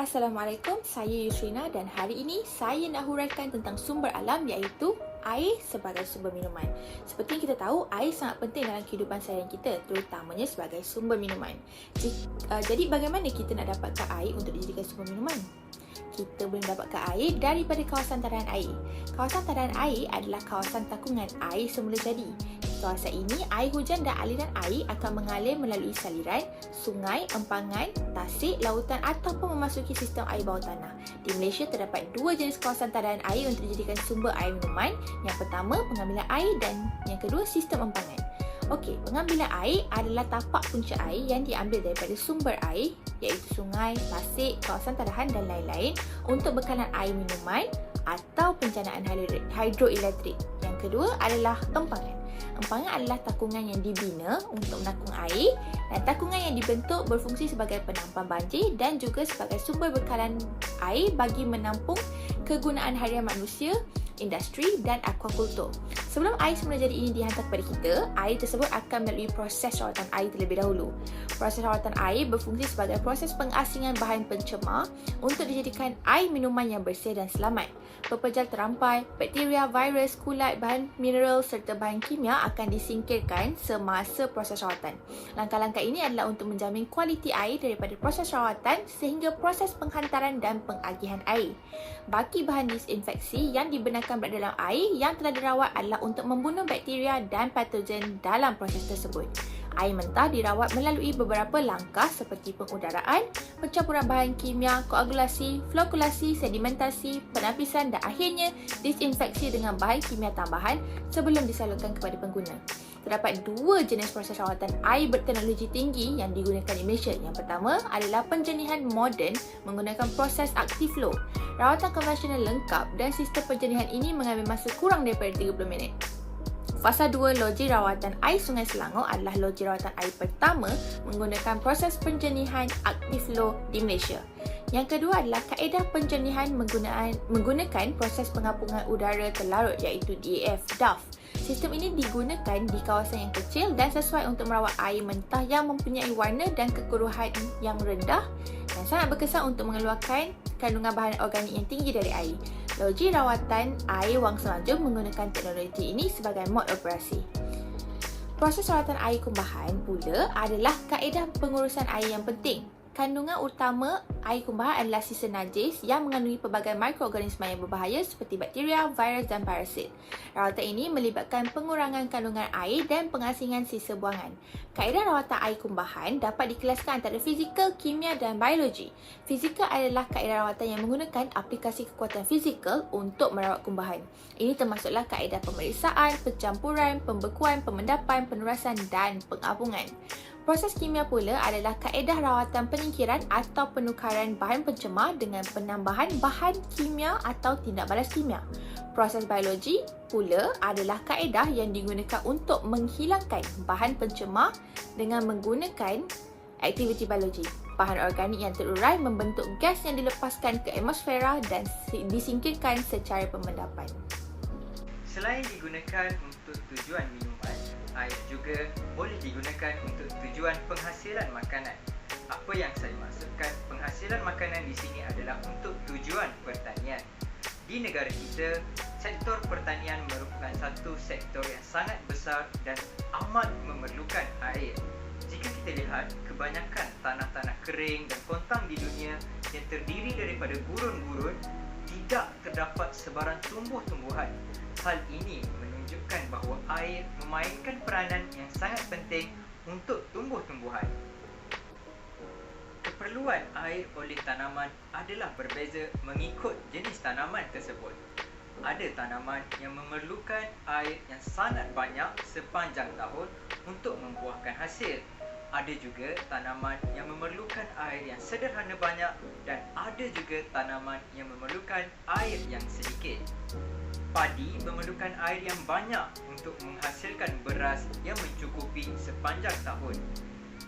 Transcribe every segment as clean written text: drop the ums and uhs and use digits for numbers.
Assalamualaikum, saya Yusrina dan hari ini saya nak huraikan tentang sumber alam iaitu air sebagai sumber minuman. Seperti yang kita tahu, air sangat penting dalam kehidupan seharian kita, terutamanya sebagai sumber minuman. Jadi bagaimana kita nak dapatkan air untuk dijadikan sumber minuman? Kita boleh mendapatkan air daripada kawasan tadahan air. Kawasan tadahan air adalah kawasan takungan air semula jadi. Di kawasan ini, air hujan dan aliran air akan mengalir melalui saliran, sungai, empangan, tasik, lautan ataupun memasuki sistem air bawah tanah. Di Malaysia terdapat dua jenis kawasan tadahan air untuk dijadikan sumber air minuman. Yang pertama, pengambilan air dan yang kedua, sistem empangan. Okey, pengambilan air adalah tapak punca air yang diambil daripada sumber air iaitu sungai, tasik, kawasan tadahan dan lain-lain untuk bekalan air minuman atau penjanaan hidroelektrik. Yang kedua adalah empangan. Empangan adalah takungan yang dibina untuk menakung air dan takungan yang dibentuk berfungsi sebagai penampang banjir dan juga sebagai sumber bekalan air bagi menampung kegunaan harian manusia, industri dan aquakultur. Sebelum air semula jadi ini dihantar kepada kita, air tersebut akan melalui proses rawatan air terlebih dahulu. Proses rawatan air berfungsi sebagai proses pengasingan bahan pencemar untuk dijadikan air minuman yang bersih dan selamat. Pepejal terampai, bakteria, virus, kulat, bahan mineral serta bahan kimia akan disingkirkan semasa proses rawatan. Langkah-langkah ini adalah untuk menjamin kualiti air daripada proses rawatan sehingga proses penghantaran dan pengagihan air. Baki bahan disinfeksi yang dibenarkan berada dalam air yang telah dirawat adalah untuk membunuh bakteria dan patogen dalam proses tersebut. Air mentah dirawat melalui beberapa langkah seperti pengudaraan, pencampuran bahan kimia, koagulasi, flokulasi, sedimentasi, penapisan dan akhirnya disinfeksi dengan bahan kimia tambahan sebelum disalurkan kepada pengguna. Terdapat dua jenis proses rawatan air berteknologi tinggi yang digunakan di Malaysia. Yang pertama adalah penjernihan moden menggunakan proses active flow. Rawatan konvensional lengkap dan sistem penjernihan ini mengambil masa kurang daripada 30 minit. Fasa 2 loji rawatan air Sungai Selangor adalah loji rawatan air pertama menggunakan proses penjernihan active flow di Malaysia. Yang kedua adalah kaedah penjernihan menggunakan proses pengapungan udara terlarut iaitu DAF. Sistem ini digunakan di kawasan yang kecil dan sesuai untuk merawat air mentah yang mempunyai warna dan kekeruhan yang rendah dan sangat berkesan untuk mengeluarkan kandungan bahan organik yang tinggi dari air. Loji rawatan air Wang Selanjung menggunakan teknologi ini sebagai mod operasi. Proses rawatan air kumbahan pula adalah kaedah pengurusan air yang penting. Kandungan utama air kumbahan adalah sisa najis yang mengandungi pelbagai mikroorganisma yang berbahaya seperti bakteria, virus dan parasit. Rawatan ini melibatkan pengurangan kandungan air dan pengasingan sisa buangan. Kaedah rawatan air kumbahan dapat dikelaskan antara fizikal, kimia dan biologi. Fizikal adalah kaedah rawatan yang menggunakan aplikasi kekuatan fizikal untuk merawat kumbahan. Ini termasuklah kaedah pemeriksaan, pencampuran, pembekuan, pemendapan, penurasan dan pengapungan. Proses kimia pula adalah kaedah rawatan penyingkiran atau penukaran bahan pencemar dengan penambahan bahan kimia atau tindak balas kimia. Proses biologi pula adalah kaedah yang digunakan untuk menghilangkan bahan pencemar dengan menggunakan aktiviti biologi. Bahan organik yang terurai membentuk gas yang dilepaskan ke atmosfera dan disingkirkan secara pemendapan. Selain digunakan untuk tujuan minuman, air juga boleh digunakan untuk tujuan penghasilan makanan. Apa yang saya maksudkan penghasilan makanan di sini adalah untuk tujuan pertanian. Di negara kita, sektor pertanian merupakan satu sektor yang sangat besar dan amat memerlukan air. Jika kita lihat, kebanyakan tanah-tanah kering dan kontang di dunia yang terdiri daripada gurun-gurun tidak terdapat sebarang tumbuh-tumbuhan. Hal ini menunjukkan bahawa air memainkan peranan yang sangat penting untuk tumbuh-tumbuhan. Keperluan air oleh tanaman adalah berbeza mengikut jenis tanaman tersebut. Ada tanaman yang memerlukan air yang sangat banyak sepanjang tahun untuk membuahkan hasil. Ada juga tanaman yang memerlukan air yang sederhana banyak dan ada juga tanaman yang memerlukan air yang sedikit. Padi memerlukan air yang banyak untuk menghasilkan beras yang mencukupi sepanjang tahun.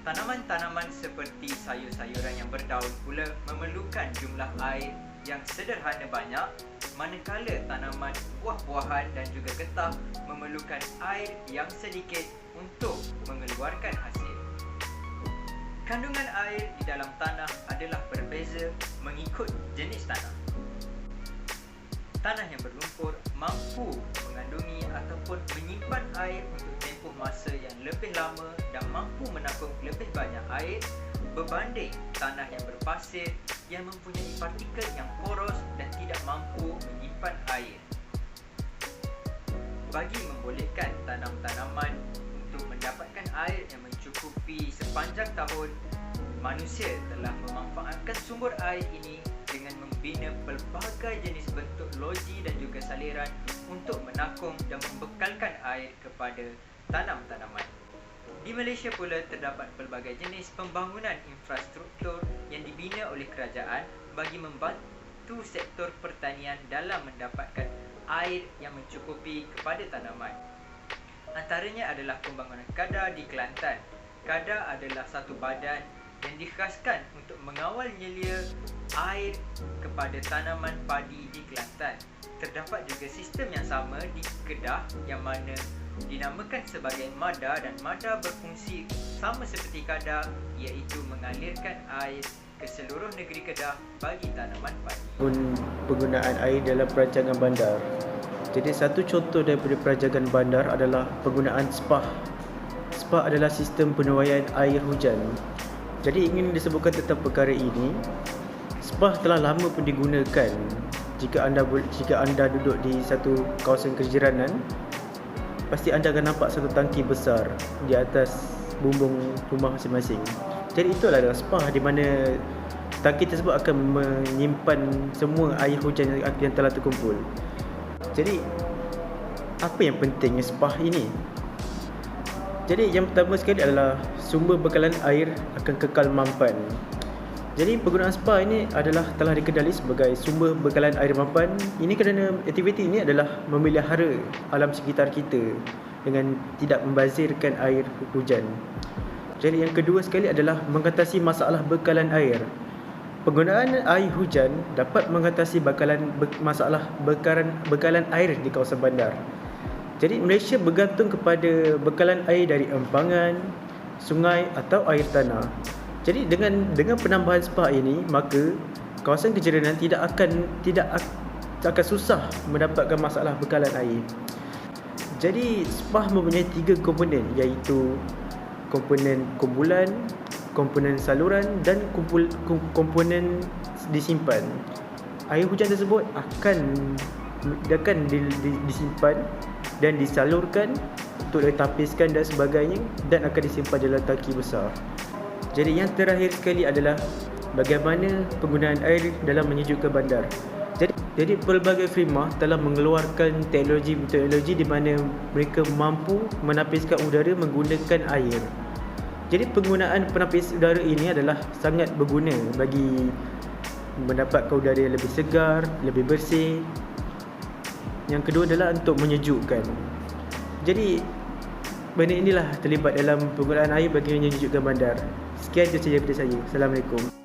Tanaman-tanaman seperti sayur-sayuran yang berdaun pula memerlukan jumlah air yang sederhana banyak, manakala tanaman buah-buahan dan juga getah memerlukan air yang sedikit untuk mengeluarkan hasil. Kandungan air di dalam tanah adalah berbeza mengikut jenis tanah. Tanah yang berlumpur mampu mengandungi ataupun menyimpan air untuk tempoh masa yang lebih lama dan mampu menampung lebih banyak air berbanding tanah yang berpasir yang mempunyai partikel yang poros dan tidak mampu menyimpan air. Bagi membolehkan tanam-tanaman untuk mendapatkan air yang mencukupi sepanjang tahun, manusia telah memanfaatkan sumber air ini dengan membina pelbagai jenis bentuk loji dan juga saliran untuk menakung dan membekalkan air kepada tanam-tanaman. Di Malaysia pula terdapat pelbagai jenis pembangunan infrastruktur yang dibina oleh kerajaan bagi membantu sektor pertanian dalam mendapatkan air yang mencukupi kepada tanaman. Antaranya adalah pembangunan KADA di Kelantan. KADA adalah satu badan yang dikhaskan untuk mengawal nyelia air kepada tanaman padi di Kelantan. Terdapat juga sistem yang sama di Kedah yang mana dinamakan sebagai MADA, dan MADA berfungsi sama seperti KADA, iaitu mengalirkan air ke seluruh negeri Kedah bagi tanaman padi. Penggunaan air dalam perancangan bandar. Jadi satu contoh daripada perancangan bandar adalah penggunaan SPAH. SPAH adalah sistem penuaian air hujan. Jadi ingin disebutkan tentang perkara ini, SPAH telah lama pun digunakan. Jika anda duduk di satu kawasan kejiranan, pasti anda akan nampak satu tangki besar di atas bumbung rumah masing-masing. Jadi itulah SPAH, di mana tangki tersebut akan menyimpan semua air hujan yang telah terkumpul. Jadi apa yang pentingnya SPAH ini? Jadi yang pertama sekali adalah sumber bekalan air akan kekal mampan. Jadi penggunaan SPAH ini telah dikenali sebagai sumber bekalan air mampan. Ini kerana aktiviti ini adalah memelihara alam sekitar kita dengan tidak membazirkan air hujan. Jadi yang kedua sekali adalah mengatasi masalah bekalan air. Penggunaan air hujan dapat mengatasi masalah bekalan air di kawasan bandar. Jadi Malaysia bergantung kepada bekalan air dari empangan, sungai atau air tanah. Jadi dengan penambahan SPAH ini, maka kawasan kejiranan tidak akan susah mendapatkan masalah bekalan air. Jadi SPAH mempunyai 3 komponen, iaitu komponen kumpulan, komponen saluran dan komponen disimpan. Air hujan tersebut akan disimpan dan disalurkan untuk ditapiskan dan sebagainya, dan akan disimpan dalam tangki besar. Jadi yang terakhir sekali adalah bagaimana penggunaan air dalam menyejukkan bandar. Jadi pelbagai firma telah mengeluarkan teknologi di mana mereka mampu menapiskan udara menggunakan air. Jadi penggunaan penapis udara ini adalah sangat berguna bagi mendapatkan udara yang lebih segar, lebih bersih. Yang kedua adalah untuk menyejukkan. Jadi benda inilah terlibat dalam penggunaan air bagi menyejukkan bandar. Sekian sahaja daripada saya. Assalamualaikum.